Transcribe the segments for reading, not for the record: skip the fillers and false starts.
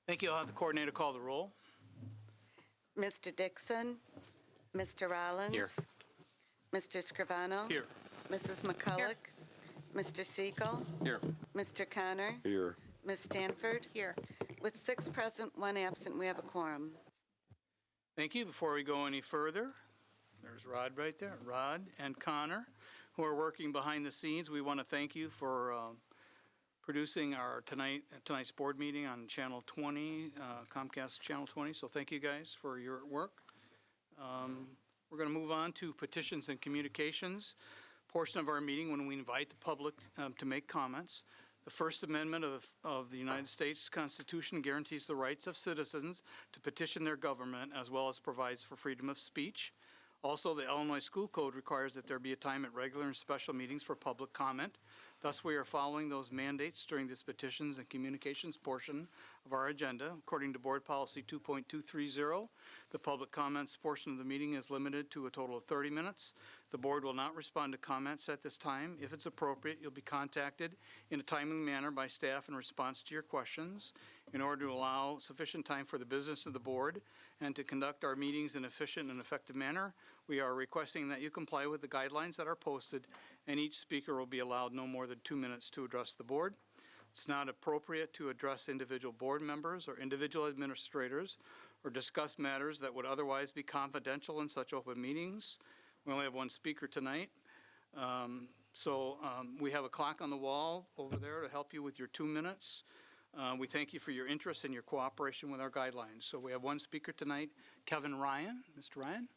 Thank you. I'll have the coordinator call the roll. Mr. Dixon, Mr. Rollins. Here. Mr. Scrivano. Here. Mrs. McCulloch. Mr. Siegel. Here. Mr. Connor. Here. Ms. Stanford. Here. With 6 present, 1 absent, we have a quorum. Thank you. Before we go any further, there's Rod right there. Rod and Connor, who are working behind the scenes. We want to thank you for producing our tonight's board meeting on Channel 20, Comcast Channel 20. So thank you guys for your work. We're going to move on to petitions and communications portion of our meeting when we invite the public to make comments. The First Amendment of the United States Constitution guarantees the rights of citizens to petition their government, as well as provides for freedom of speech. Also, the Illinois School Code requires that there be a time at regular and special meetings for public comment. Thus, we are following those mandates during this petitions and communications portion of our agenda. According to Board Policy 2.230, the public comments portion of the meeting is limited to a total of 30 minutes. The board will not respond to comments at this time. If it's appropriate, you'll be contacted in a timely manner by staff in response to your questions. In order to allow sufficient time for the business of the board and to conduct our meetings in an efficient and effective manner, we are requesting that you comply with the guidelines that are posted, and each speaker will be allowed no more than 2 minutes to address the board. It's not appropriate to address individual board members or individual administrators or discuss matters that would otherwise be confidential in such open meetings. We only have one speaker tonight. We have a clock on the wall over there to help you with your 2 minutes. We thank you for your interest and your cooperation with our guidelines. So we have one speaker tonight, Kevin Ryan. Mr. Ryan?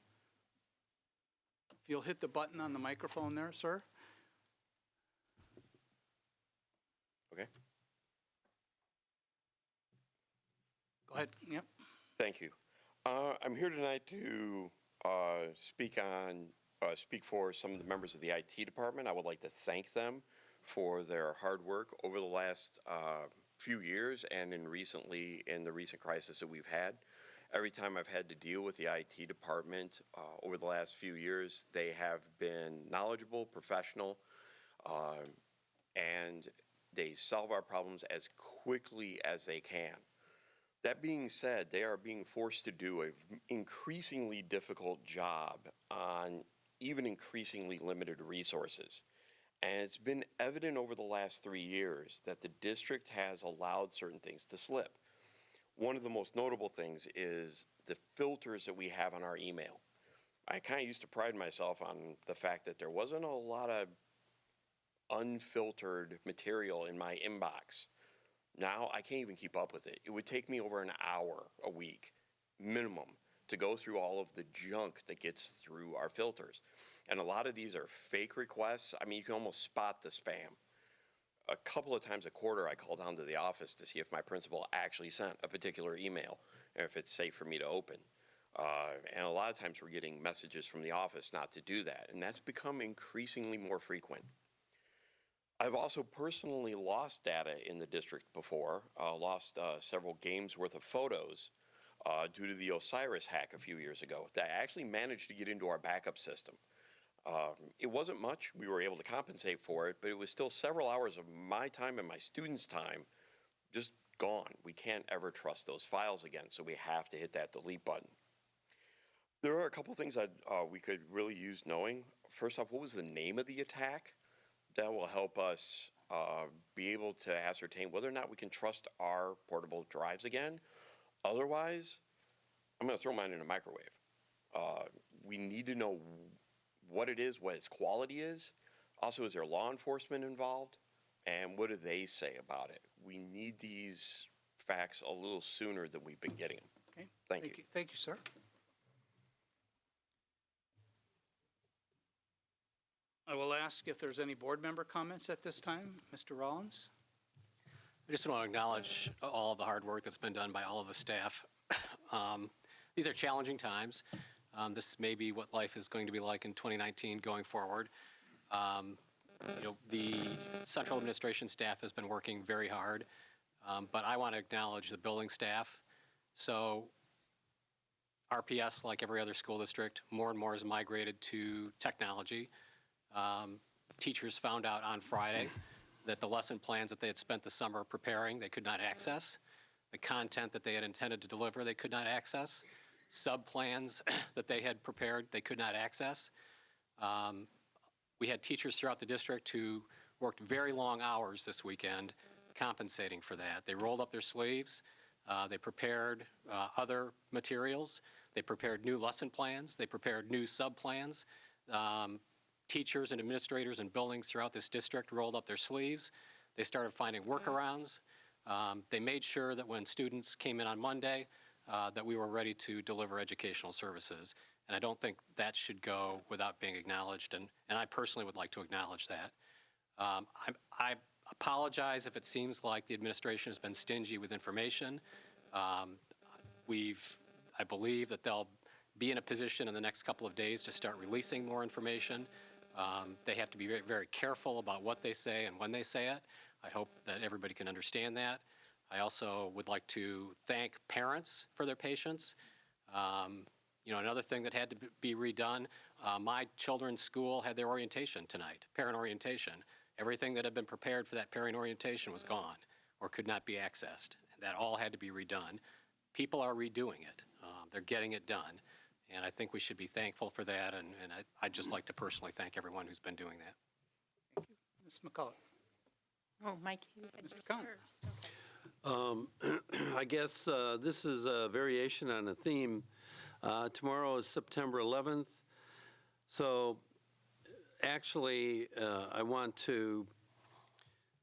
If you'll hit the button on the microphone there, sir. Okay. Go ahead. Yep. Thank you. I'm here tonight to speak for some of the members of the IT department. I would like to thank them for their hard work over the last few years and in the recent crisis that we've had. Every time I've had to deal with the IT department over the last few years, they have been knowledgeable, professional, and they solve our problems as quickly as they can. That being said, they are being forced to do an increasingly difficult job on even increasingly limited resources. And it's been evident over the last 3 years that the district has allowed certain things to slip. One of the most notable things is the filters that we have on our email. I kind of used to pride myself on the fact that there wasn't a lot of unfiltered material in my inbox. Now I can't even keep up with it. It would take me over an hour a week, minimum, to go through all of the junk that gets through our filters. And a lot of these are fake requests. I mean, you can almost spot the spam. A couple of times a quarter, I call down to the office to see if my principal actually sent a particular email and if it's safe for me to open. And a lot of times we're getting messages from the office not to do that, and that's become increasingly more frequent. I've also personally lost data in the district before, lost several games worth of photos due to the Osiris hack a few years ago that actually managed to get into our backup system. It wasn't much. We were able to compensate for it, but it was still several hours of my time and my students' time just gone. We can't ever trust those files again, so we have to hit that delete button. There are a couple things that we could really use knowing. First off, what was the name of the attack? That will help us be able to ascertain whether or not we can trust our portable drives again. Otherwise, I'm going to throw mine in a microwave. We need to know what it is, what its quality is. Also, is there law enforcement involved? And what do they say about it? We need these facts a little sooner than we've been getting them. Okay. Thank you. Thank you, sir. I will ask if there's any board member comments at this time. Mr. Rollins? I just want to acknowledge all of the hard work that's been done by all of the staff. These are challenging times. This may be what life is going to be like in 2019 going forward. The central administration staff has been working very hard, but I want to acknowledge the building staff. So RPS, like every other school district, more and more is migrated to technology. Teachers found out on Friday that the lesson plans that they had spent the summer preparing, they could not access. the content that they had intended to deliver, they could not access. Sub-plans that they had prepared, they could not access. We had teachers throughout the district who worked very long hours this weekend compensating for that. They rolled up their sleeves. They prepared other materials. They prepared new lesson plans. They prepared new sub-plans. Teachers and administrators in buildings throughout this district rolled up their sleeves. They started finding workarounds. They made sure that when students came in on Monday, that we were ready to deliver educational services. And I don't think that should go without being acknowledged, and I personally would like to acknowledge that. I apologize if it seems like the administration has been stingy with information. I believe that they'll be in a position in the next couple of days to start releasing more information. They have to be very, very careful about what they say and when they say it. I hope that everybody can understand that. I also would like to thank parents for their patience. Another thing that had to be redone, my children's school had their orientation tonight, parent orientation. Everything that had been prepared for that parent orientation was gone or could not be accessed. That all had to be redone. People are redoing it. They're getting it done. And I think we should be thankful for that, and I'd just like to personally thank everyone who's been doing that. Thank you. Ms. McCullough. Oh, Mike, you had Mr. yours Cohn. first. I guess this is a variation on a theme. Tomorrow is September 11th. So actually, I want to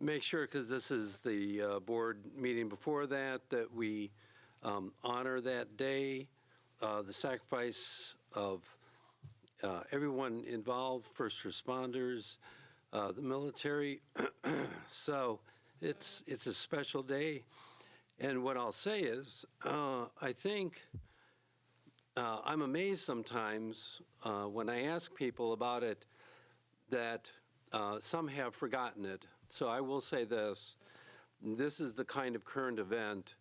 make sure, because this is the board meeting before that we honor that day, the sacrifice of everyone involved, first responders, the military. So it's a special day. And what I'll say is, I think I'm amazed sometimes when I ask people about it that some have forgotten it. So I will say this is the kind of current event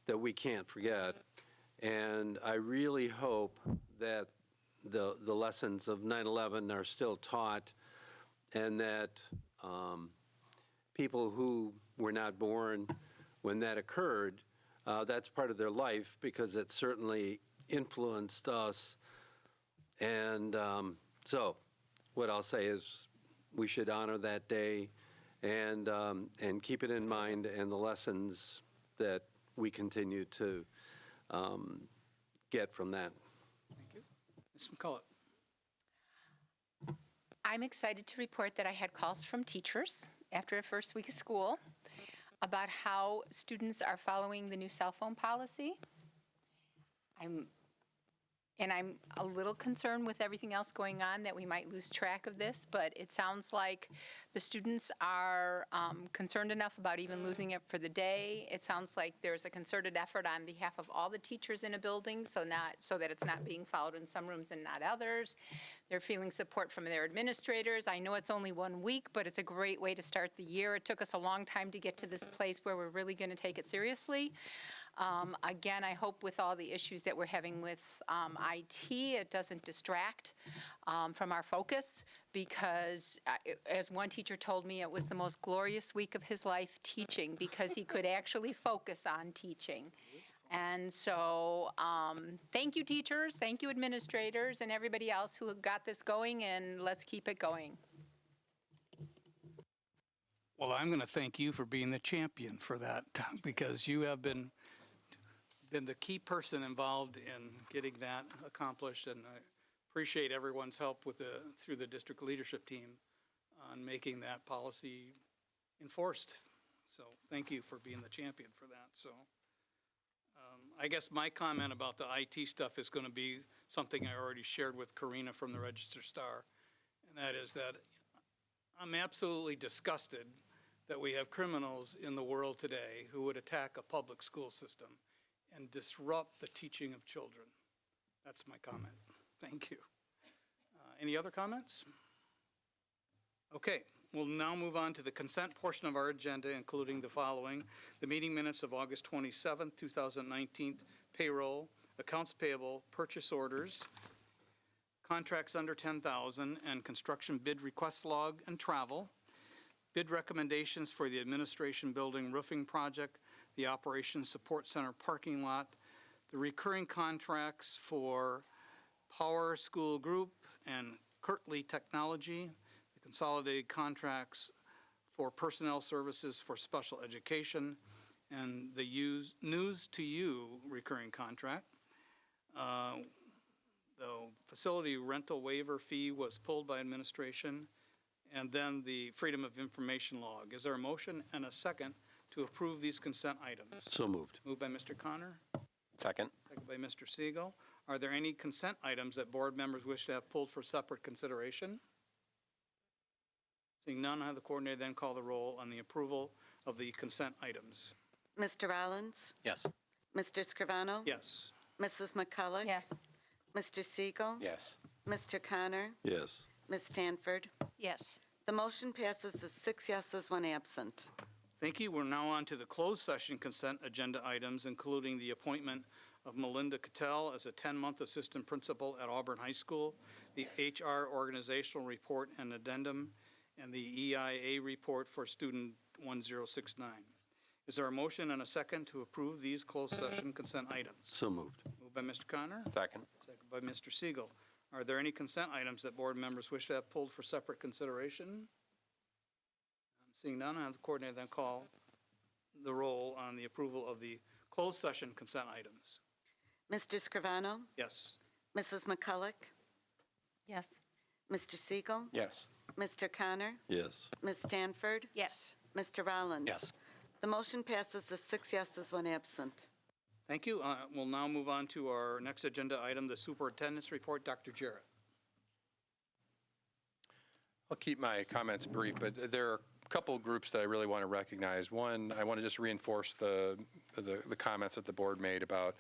that we can't forget. And I really hope that the lessons of 9/11 are still taught, and that people who were not born when that occurred, that's part of their life, because it certainly influenced us. And so what I'll say is we should honor that day and keep it in mind, and the lessons that we continue to get from that. Thank you. Ms. McCullough. I'm excited to report that I had calls from teachers after the first week of school about how students are following the new cell phone policy. I'm a little concerned with everything else going on that we might lose track of this, but it sounds like the students are concerned enough about even losing it for the day. It sounds like there's a concerted effort on behalf of all the teachers in a building, so that it's not being followed in some rooms and not others. They're feeling support from their administrators. I know it's only 1 week, but it's a great way to start the year. It took us a long time to get to this place where we're really going to take it seriously. Again, I hope with all the issues that we're having with IT, it doesn't distract from our focus, because as one teacher told me, it was the most glorious week of his life teaching, because he could actually focus on teaching. And so thank you, teachers, thank you, administrators, and everybody else who got this going, and let's keep it going. Well, I'm going to thank you for being the champion for that, because you have been the key person involved in getting that accomplished, and I appreciate everyone's help through the district leadership team on making that policy enforced. So thank you for being the champion for that. So I guess my comment about the IT stuff is going to be something I already shared with Karina from the Register Star, and that is that I'm absolutely disgusted that we have criminals in the world today who would attack a public school system and disrupt the teaching of children. That's my comment. Thank you. Any other comments? Okay, we'll now move on to the consent portion of our agenda, including the following: the meeting minutes of August 27th, 2019, payroll, accounts payable, purchase orders, contracts under 10,000, and construction bid request log and travel, bid recommendations for the administration building roofing project, the Operations Support Center parking lot, the recurring contracts for Power School Group and Kirtley Technology, the consolidated contracts for personnel services for special education, and the News to You recurring contract. The facility rental waiver fee was pulled by administration, and then the Freedom of Information log. Is there a motion and a second to approve these consent items? So moved. Moved by Mr. Connor, Second. second by Mr. Siegel. Are there any consent items that board members wish to have pulled for separate consideration? Seeing none, I have the coordinator then call the roll on the approval of the consent items. Mr. Rollins? Yes. Mr. Scrivano? Yes. Mrs. McCulloch? Yes. Mr. Siegel? Yes. Mr. Connor? Yes. Ms. Stanford? Yes. The motion passes with 6 yeses, 1 absent. Thank you. We're now on to the closed session consent agenda items, including the appointment of Melinda Cattell as a 10-month assistant principal at Auburn High School, the HR organizational report and addendum, and the EIA report for student 1069. Is there a motion and a second to approve these closed session consent items? So moved. Moved by Mr. Connor, Second. second by Mr. Siegel. Are there any consent items that board members wish to have pulled for separate consideration? Seeing none, I have the coordinator then call the roll on the approval of the closed session consent items. Mr. Scrivano? Yes. Mrs. McCulloch? Yes. Mr. Siegel? Yes. Mr. Connor? Yes. Ms. Stanford? Yes. Mr. Rollins? Yes. The motion passes with 6 yeses, 1 absent. Thank you. We'll now move on to our next agenda item, the superintendent's report. Dr. Jarrett. I'll keep my comments brief, but there are a couple groups that I really want to recognize. One, I want to just reinforce the comments that the board made about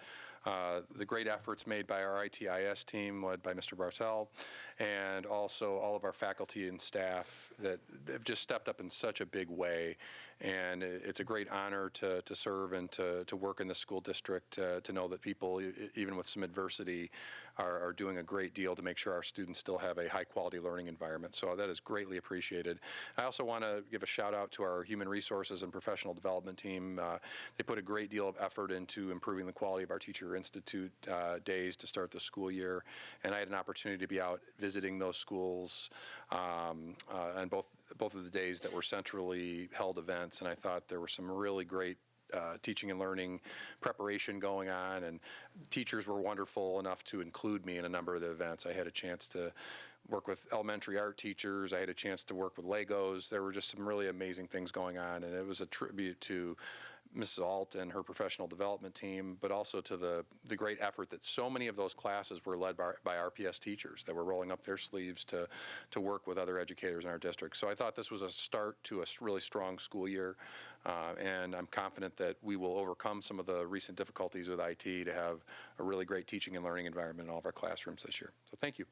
the great efforts made by our ITIS team led by Mr. Bartel, and also all of our faculty and staff that have just stepped up in such a big way. And it's a great honor to serve and to work in the school district, to know that people, even with some adversity, are doing a great deal to make sure our students still have a high-quality learning environment. So that is greatly appreciated. I also want to give a shout-out to our human resources and professional development team. They put a great deal of effort into improving the quality of our Teacher Institute days to start the school year. And I had an opportunity to be out visiting those schools on both of the days that were centrally held events, and I thought there were some really great teaching and learning preparation going on, and teachers were wonderful enough to include me in a number of the events. I had a chance to work with elementary art teachers. I had a chance to work with Legos. There were just some really amazing things going on, and it was a tribute to Mrs. Alt and her professional development team, but also to the great effort that so many of those classes were led by RPS teachers that were rolling up their sleeves to work with other educators in our district. So I thought this was a start to a really strong school year, and I'm confident that we will overcome some of the recent difficulties with IT to have a really great teaching and learning environment in all of our classrooms this year. So thank you.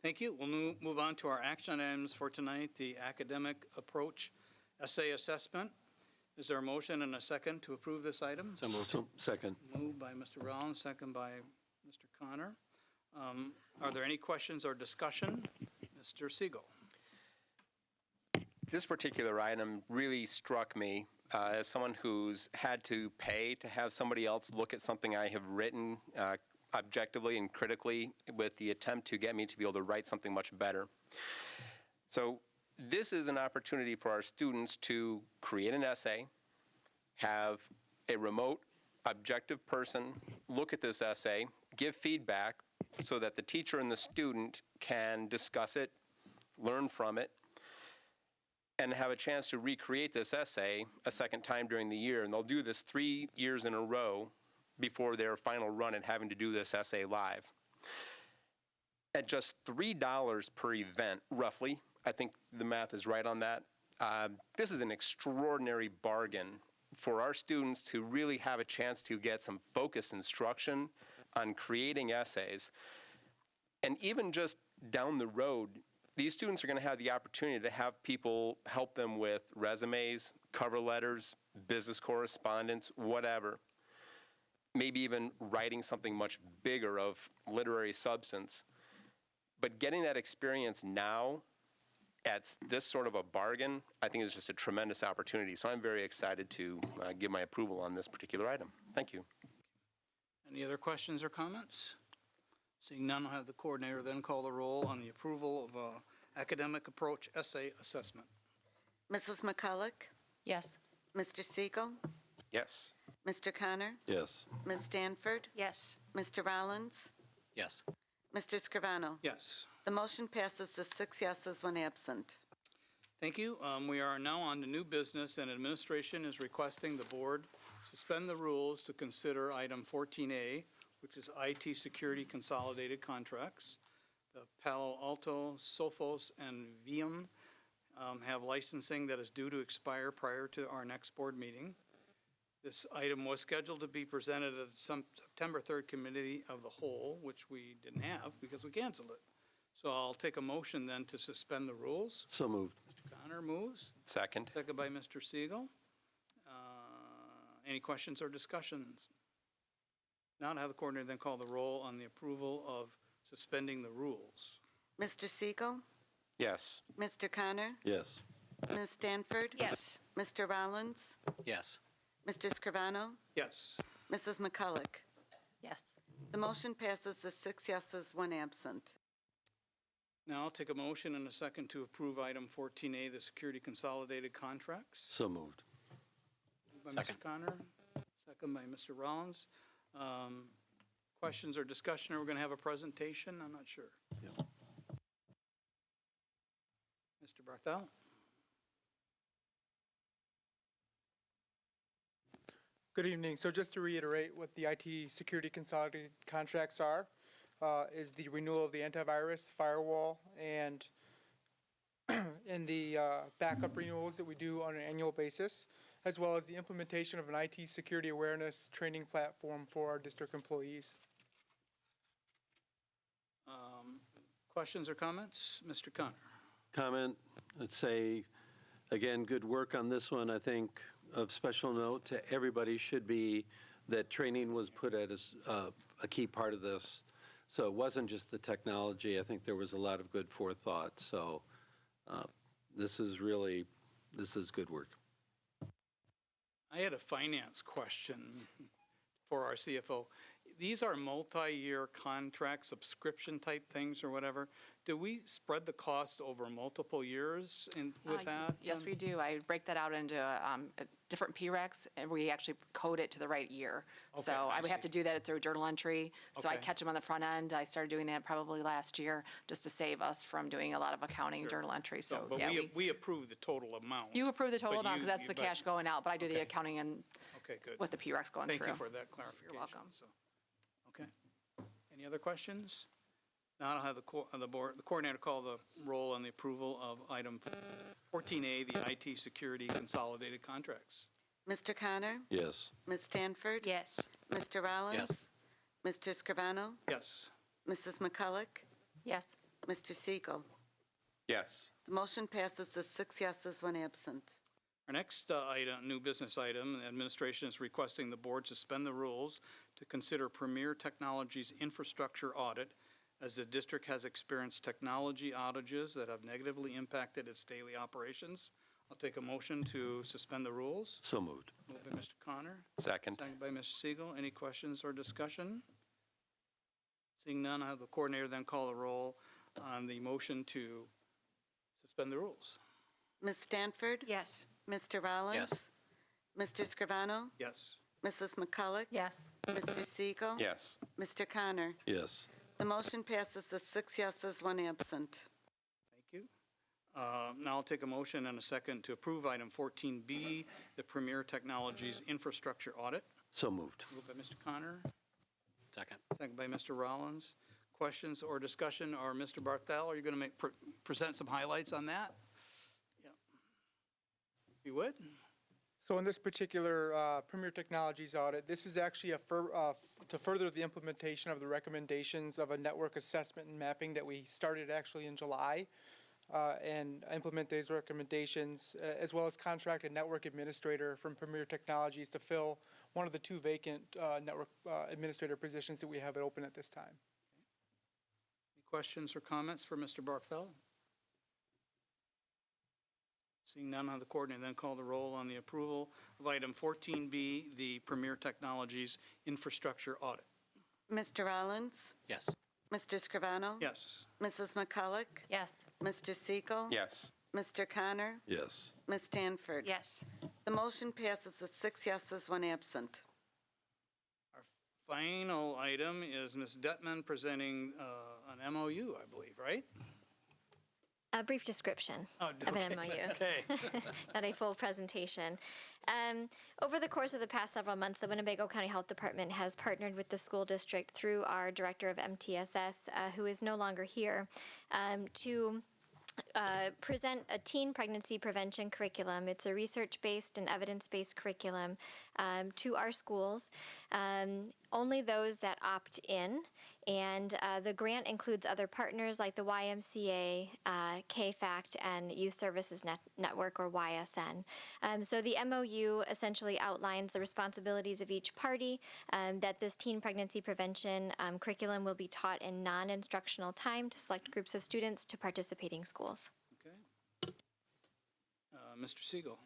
Thank you. We'll move on to our action items for tonight, the academic approach essay assessment. Is there a motion and a second to approve this item? So moved. Second. Moved by Mr. Rollins, second by Mr. Connor. Are there any questions or discussion? Mr. Siegel. This particular item really struck me as someone who's had to pay to have somebody else look at something I have written objectively and critically with the attempt to get me to be able to write something much better. So this is an opportunity for our students to create an essay, have a remote, objective person look at this essay, give feedback so that the teacher and the student can discuss it, learn from it, and have a chance to recreate this essay a second time during the year. And they'll do this 3 years in a row before their final run at having to do this essay live. At just $3 per event, roughly, I think the math is right on that. This is an extraordinary bargain for our students to really have a chance to get some focused instruction on creating essays. And even just down the road, these students are going to have the opportunity to have people help them with resumes, cover letters, business correspondence, whatever. Maybe even writing something much bigger of literary substance. But getting that experience now at this sort of a bargain, I think is just a tremendous opportunity. So I'm very excited to give my approval on this particular item. Thank you. Any other questions or comments? Seeing none, I'll have the coordinator then call the roll on the approval of academic approach essay assessment. Mrs. McCulloch? Yes. Mr. Siegel? Yes. Mr. Connor? Yes. Ms. Stanford? Yes. Mr. Rollins? Yes. Mr. Scrivano? Yes. The motion passes with 6 yeses, 1 absent. Thank you. We are now on to new business, and administration is requesting the board suspend the rules to consider item 14A, which is IT security consolidated contracts. The Palo Alto, Sophos, and Vium have licensing that is due to expire prior to our next board meeting. This item was scheduled to be presented at some September 3rd Committee of the Whole, which we didn't have because we canceled it. So I'll take a motion then to suspend the rules. So moved. Mr. Connor moves, Second. second by Mr. Siegel. Any questions or discussions? Now to have the coordinator then call the roll on the approval of suspending the rules. Mr. Siegel? Yes. Mr. Connor? Yes. Ms. Stanford? Yes. Mr. Rollins? Yes. Mr. Scrivano? Yes. Mrs. McCulloch? Yes. The motion passes with 6 yeses, 1 absent. Now I'll take a motion and a second to approve item 14A, the security consolidated contracts. So moved. By Second. Mr. Connor, second by Mr. Rollins. Questions or discussion, or we're going to have a presentation? I'm not sure. Yeah. Mr. Barthel? Good evening. So just to reiterate what the IT security consolidated contracts are, is the renewal of the antivirus, firewall, and in the backup renewals that we do on an annual basis, as well as the implementation of an IT security awareness training platform for our district employees. Questions or comments? Mr. Connor? Comment, I'd say, again, good work on this one. I think of special note to everybody should be that training was put as a key part of this. So it wasn't just the technology. I think there was a lot of good forethought. So this is good work. I had a finance question for our CFO. These are multi-year contract subscription type things or whatever. Do we spread the cost over multiple years with that? Yes, we do. I break that out into different PRECs, and we actually code it to the right year. So Okay, I I would have see. to do that through journal entry. So I Okay. catch them on the front end. I started doing that probably last year, just to save us from doing a lot of accounting journal entry. So, But yeah, we approve the total amount. you approve the total but amount, you- because that's you- the but- cash going out, but I do the Okay. accounting and Okay, good. with the PRECs going through. Thank you for that clarification. welcome. So, okay. Any other questions? Now I'll have the coordinator call the roll on the approval of item 14A, the IT security consolidated contracts. Mr. Connor? Yes. Ms. Stanford? Yes. Mr. Rollins? Yes. Mr. Scrivano? Yes. Mrs. McCulloch? Yes. Mr. Siegel? Yes. The motion passes with 6 yeses, 1 absent. Our next item, new business item, the administration is requesting the board suspend the rules to consider Premier Technologies infrastructure audit, as the district has experienced technology outages that have negatively impacted its daily operations. I'll take a motion to suspend the rules. So moved. Moved by Mr. Connor, Second. second by Mr. Siegel. Any questions or discussion? Seeing none, I'll have the coordinator then call the roll on the motion to suspend the rules. Ms. Stanford? Yes. Mr. Rollins? Yes. Mr. Scrivano? Yes. Mrs. McCulloch? Yes. Mr. Siegel? Yes. Mr. Connor? Yes. The motion passes with 6 yeses, 1 absent. Thank you. Now I'll take a motion and a second to approve item 14B, the Premier Technologies infrastructure audit. So moved. Moved by Mr. Connor, Second. second by Mr. Rollins. Questions or discussion, or Mr. Barthel, are you going to present some highlights on that? Yeah. If you would? So in this particular Premier Technologies audit, this is actually to further the implementation of the recommendations of a network assessment and mapping that we started actually in July, and implement these recommendations, as well as contract a network administrator from Premier Technologies to fill one of the 2 vacant network administrator positions that we have open at this time. Any questions or comments for Mr. Barthel? Seeing none, on the coordinator then call the roll on the approval of item 14B, the Premier Technologies Infrastructure Audit. Mr. Rollins? Yes. Mr. Scrivano? Yes. Mrs. McCulloch? Yes. Mr. Siegel? Yes. Mr. Connor? Yes. Ms. Stanford? Yes. The motion passes with 6 yeses, 1 absent. Our final item is Ms. Detman presenting an MOU, I believe, right? A brief description Oh, of an okay, MOU, Okay. not a full presentation. Over the course of the past several months, the Winnebago County Health Department has partnered with the school district through our director of MTSS, who is no longer here, to present a teen pregnancy prevention curriculum. It's a research-based and evidence-based curriculum to our schools. Only those that opt in, and the grant includes other partners like the YMCA, KFACT, and Youth Services Network, or YSN. So the MOU essentially outlines the responsibilities of each party, that this teen pregnancy prevention curriculum will be taught in non-instructional time to select groups of students to participating schools. Okay. Mr. Siegel.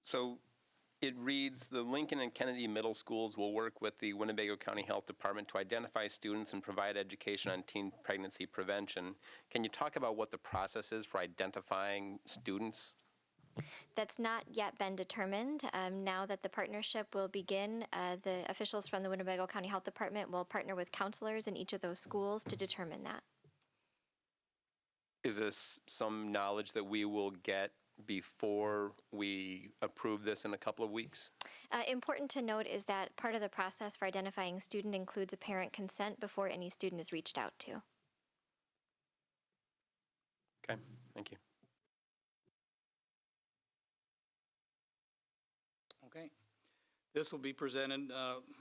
So it reads, the Lincoln and Kennedy Middle Schools will work with the Winnebago County Health Department to identify students and provide education on teen pregnancy prevention. Can you talk about what the process is for identifying students? That's not yet been determined. Now that the partnership will begin, the officials from the Winnebago County Health Department will partner with counselors in each of those schools to determine that. Is this some knowledge that we will get before we approve this in a couple of weeks? Important to note is that part of the process for identifying student includes a parent consent before any student is reached out to. Okay, thank you. Okay. This will be presented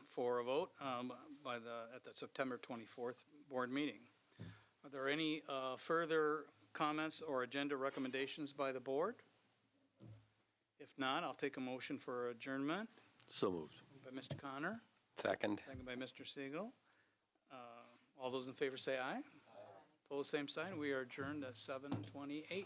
for a vote at the September 24th board meeting. Are there any further comments or agenda recommendations by the board? If not, I'll take a motion for adjournment So moved. by Mr. Connor, Second. second by Mr. Siegel. All those in favor say aye. Opposed, same sign. We are adjourned at 7:28.